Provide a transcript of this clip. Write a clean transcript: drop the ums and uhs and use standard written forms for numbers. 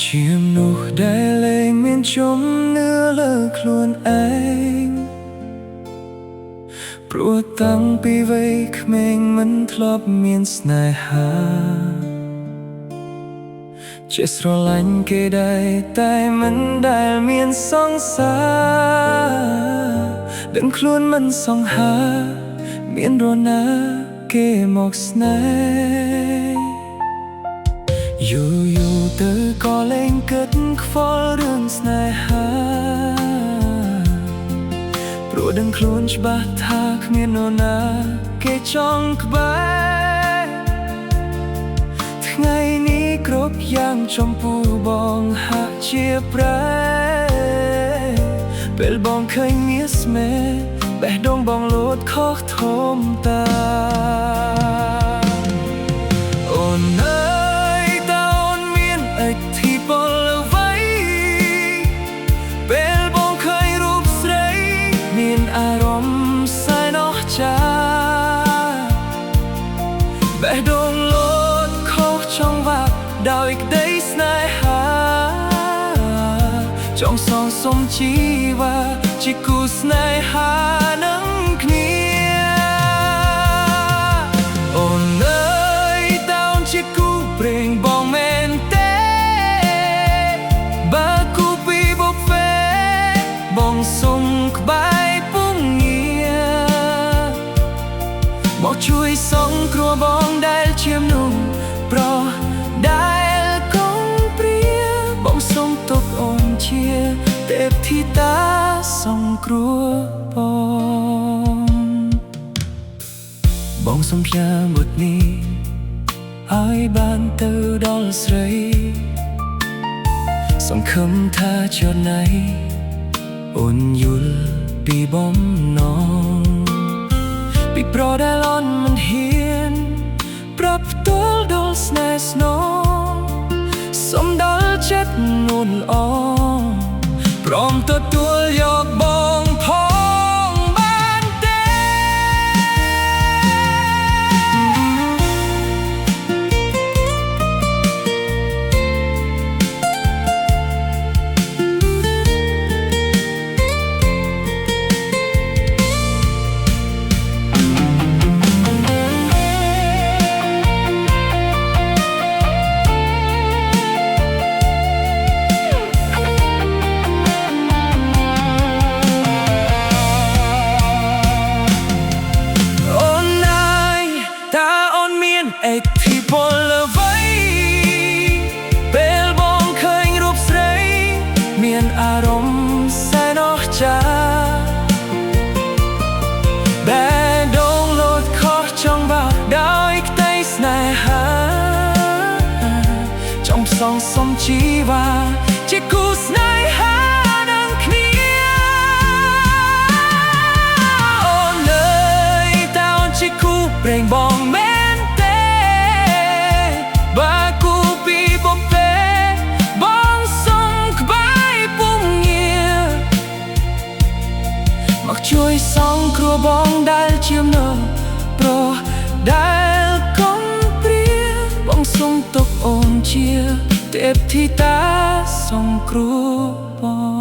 ជាមនុស្សដែលលែងមានជំនឿលើខ្លួនឯងព្រោះតាំងពីវ័យក្មេងមិនធ្លាប់មានស្នេហាជាស្រឡាញ់គេដែរតែមិនដែលមានសង្សារដឹងខ្លួនមិនសង្ហាមានរណាគេមកស្នេហ៍យូរទៅក៏លែងគិតខ្វល់រឿងស្នេហាព្រោះដឹងខ្លួនច្បាស់ថាគ្មាននរណាគេចង់ក្បែរថ្ងៃនេះគ្រប់យ៉ាងចំពោះបងហាក់ជាប្រែពេលបងឃើញមាសស្មេបេះដូងបងលោតខកធំតាអូនអើយតើអូនមានឥទ្ធិពលអ្វីពេលបងឃើញរូបស្រីមានអារម្មណ៍សែនអស្ចារ្យបេះដូងលោតខុសចង្វាក់ដោយក្តីស្នេហាចង់សងសុំជីវ៉ាជាគូស្នេហានឹងគ្នាអូនអើយតើអូនជាគូព្រេងបងមែនទេបើគូពីបុព្វេបងសុំក្បែរពុំងារមកជួយសង្គ្រោះបងដែលជាមនុស្សប្រុសដែលកុំព្រាបងសុំទុកអូនជាទេពធីតាសង្គ្រោះបងសុំផ្ញើបុត្រនេះឲ្យបានទៅដល់ស្រីសង្ឃឹមថាជាណៃអូនយល់ពីបំណងពីប្រដែលអូនមិនហ៊ានប្រាប់ផ្ទាល់ដល់ស្នេហ៍ស្នងសុំដល់ចិត្តនួនល្អព្រមទទួលយកបងផងបានទេឥទ្ធិពលអ្វីពេលបងឃើញរូបស្រីមានអារម្មណ៍សែនអស្ចារ្យបេះដូងលោតខុសចង្វាក់ដោយក្តីស្នេហាចង់សងសុំជីវ៉ាជាគូស្នេហានឹងគ្នាអូនអើយតើអូនជាគូព្រេងបងមែនជួយសង្គ្រោះបងដែលជាមនុស្សប្រុសដែលកុំព្រាបងសុំទុកអូនជាទេពធីតាសង្គ្រោះបង